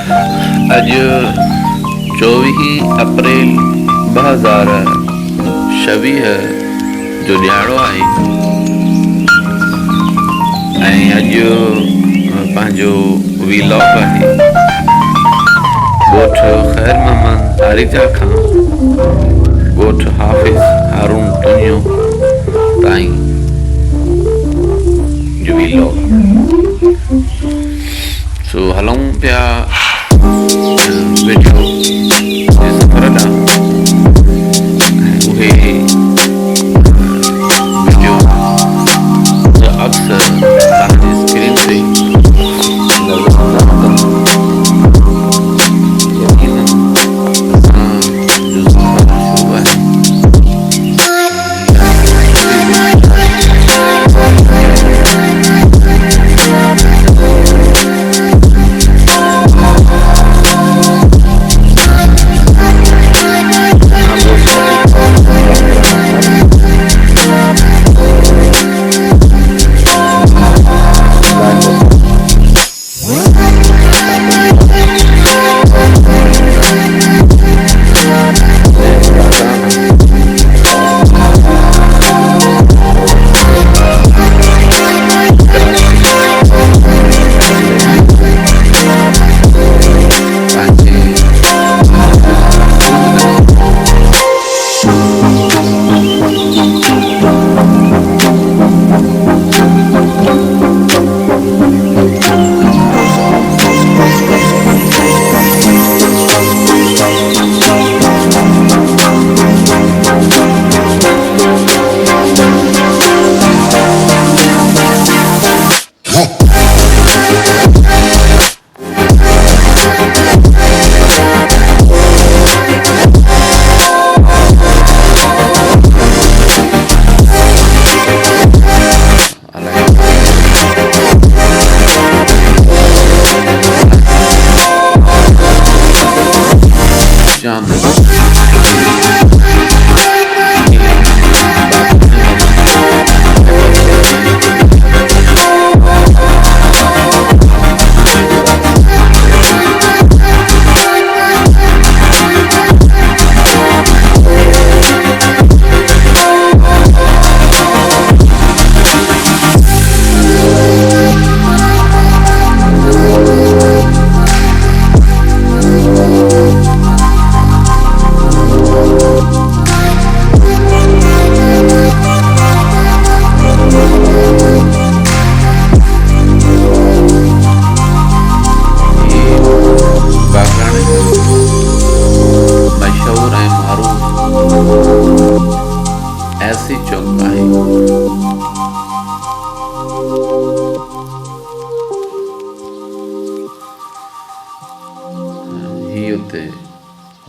अज 24 अप्रैल 2026 जो ॾियारो आहे ऐं अॼु पंहिंजो वीलॉग आहे ॻोठ खैरमहमद आरीजा खां ॻोठ हाफ़िज ھارون तनियो ताईं जो वीलॉग। सो हलूं पिया वेठो सफ़र ॾांहुं उहे वीडियो अक्सर तव्हांजी स्क्रीन ते नज़र न कंदा। यकीनन असांजो सफ़र शुरू आहे।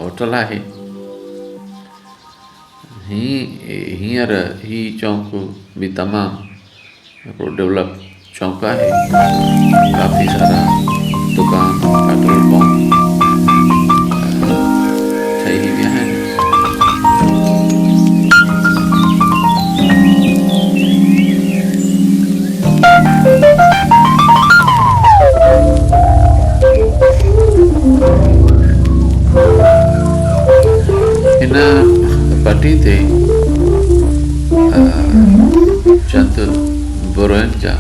होटल आहे हींअर ही चौक भी तमामु डेवलप चौक आहे। काफ़ी सारा दुकान पेट्रोल पंप ठही विया आहिनि। हिन पटी ते चंद बुरनि जा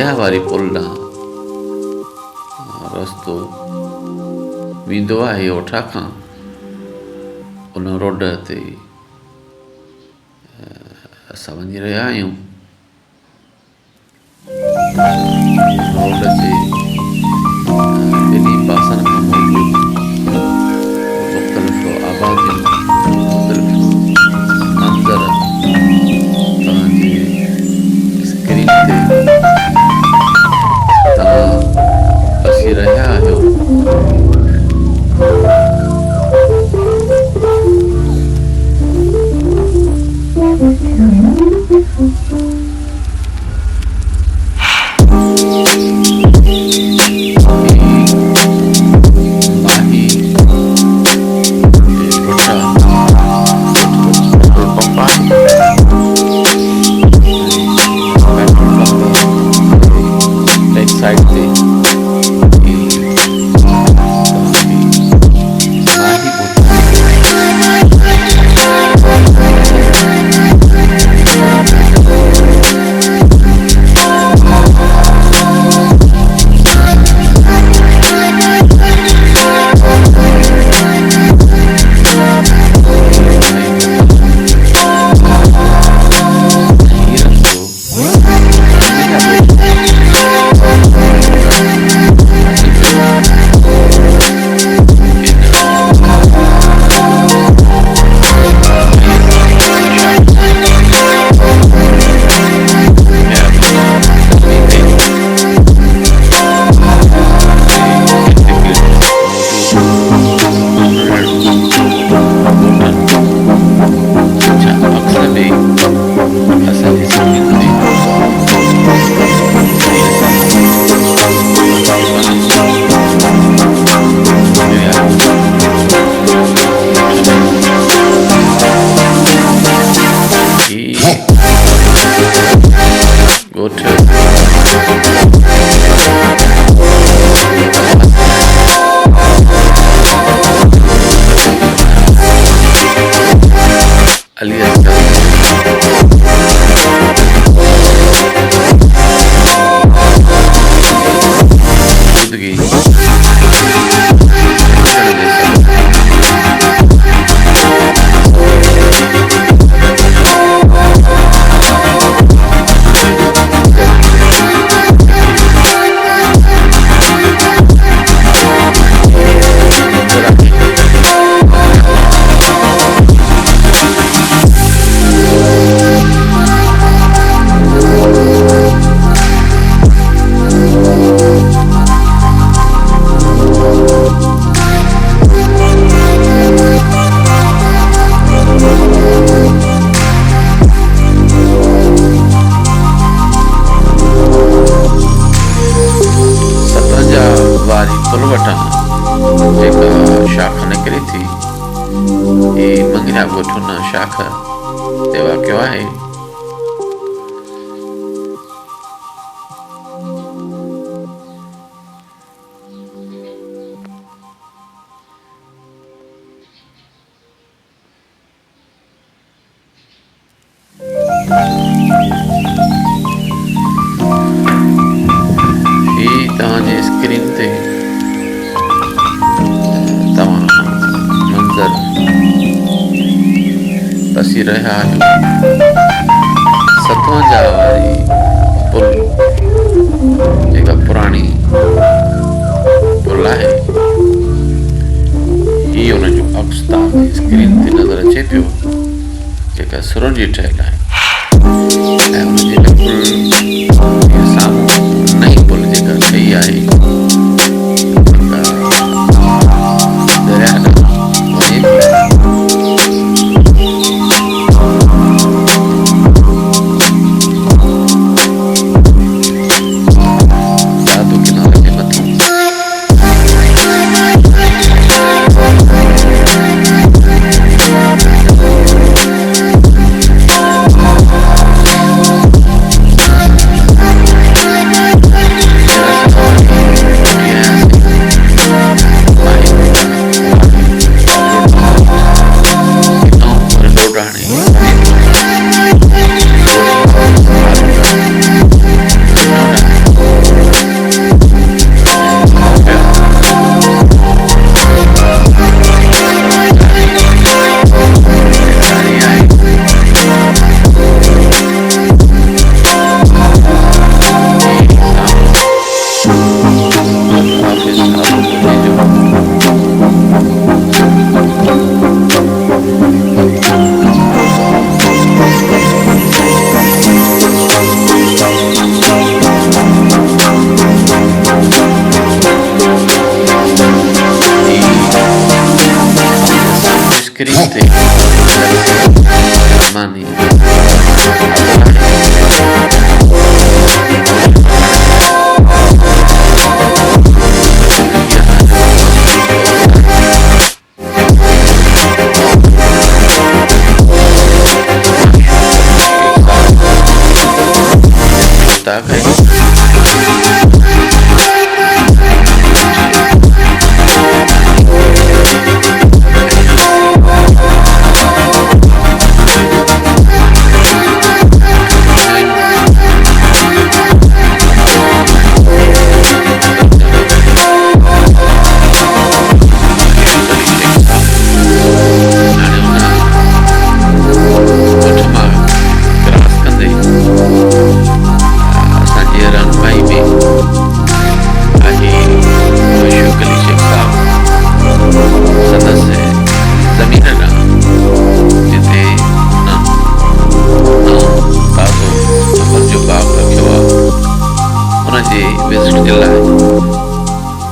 दरिया वारी पुल ॾांहुं रस्तो वेंदो आहे ओठा खां। उन रोड ते असां वञी रहिया आहियूं। रोड ते ॿिन्ही पासनि खां मौजूदु मुख़्तलिफ़ आबादियूं, मुख़्तलिफ़ मंज़र तव्हांजे स्क्रीन ते तव्हां ॾिसी रहिया आहियो। शाख ते वाक़ियो आहे। तव्हांजे स्क्रीन ते तव्हां मंज़र ॾिसी रहिया आहियो। 57 वारी पुल जेका पुराणी पुल आहे, हीअ हुनजो अक्स तव्हांजी स्क्रीन ते नज़र अचे पियो, जेका सुरन जी ठहियल आहे। ऐं हुनजे बिल्कुलु साम्हूं नई पुल जेका ठही आहे, दरिया ॾांहुं वञे थी। स्क्रीन ते मानी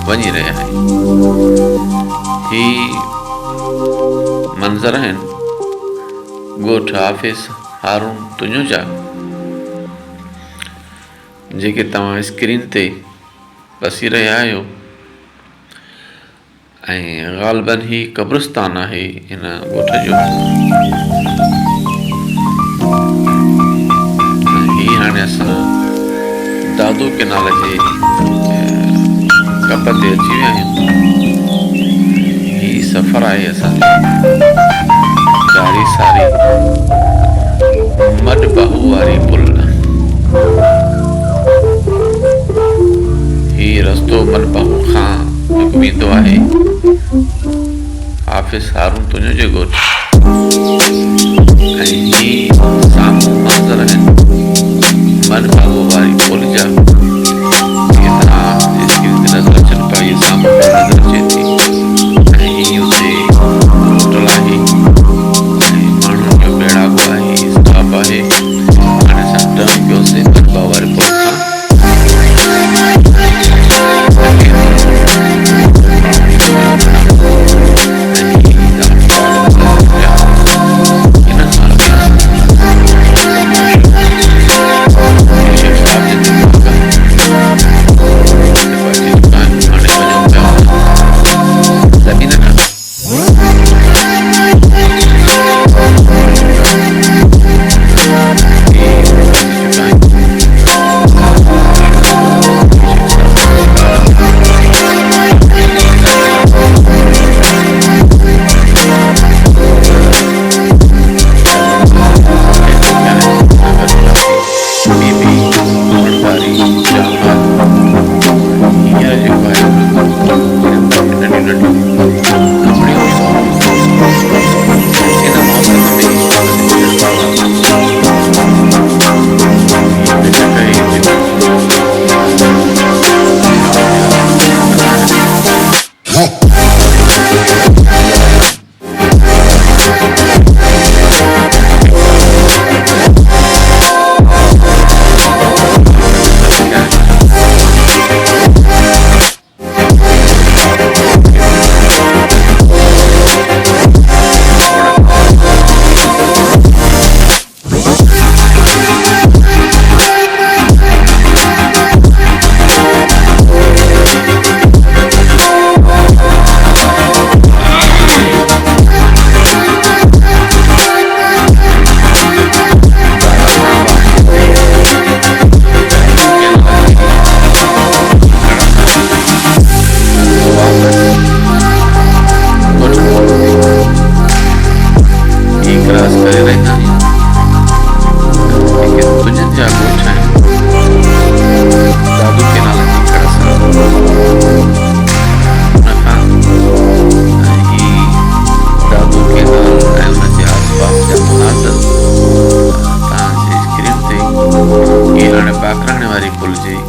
वञी रहिया आहियूं। ही मंज़र आहिनि ॻोठ हाफ़िज़ ھارون तंहिंजो जा, जेके तव्हां स्क्रीन ते ॾिसी रहिया आहियो। ऐं ग़ालिबन ही क़ब्रिस्तान आहे हिन ॻोठ जो। ही हाणे असां दादू केनाल जे कप ते अची विया आहियूं। ही सफ़र आहे असांजो ॾाढी सारी मड बाहू वारी पुल। ही रस्तो मड बाहू खां वेंदो आहे हाफ़िज़ ھارون तंहिंजो जे ॻोठ। ऐं ही साम्हूं मंज़र आहिनि मड बाहू वारी पुल जा। नज़र अचनि पिया, इहे साम्हूं नज़र अचे थी। ऐं हीअ हुते होटल आहे ऐं माण्हुनि जो बेड़ाको आहे, स्टाफ आहे। हाणे असां टर्न कयोसीं मडबा वारे पुल खां।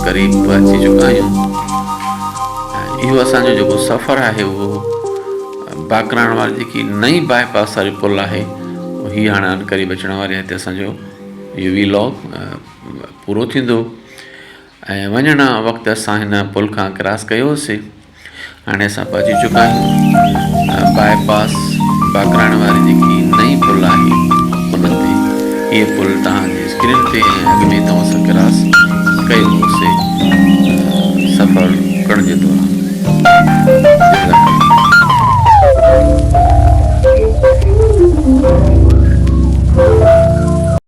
क़रीब अची चुका आहियूं। इहो असांजो जेको सफ़र आहे उहो बाकराण वारी जेकी नई बाईपास वारी पुल आहे हीअ हाणे अन क़रीब अचण वारी आहे। हिते असांजो इहो वीलॉग पूरो थींदो। ऐं वञण वक़्तु असां हिन पुल खां क्रॉस कयोसीं। हाणे असां पहुची चुका आहियूं बाईपास कृपा करण वारी जेकी नई पुल आहे उन ते इहे पुल तव्हांजी स्क्रीन ते ऐं अॻ में तव्हां सां क्रॉस कयो हुओसीं।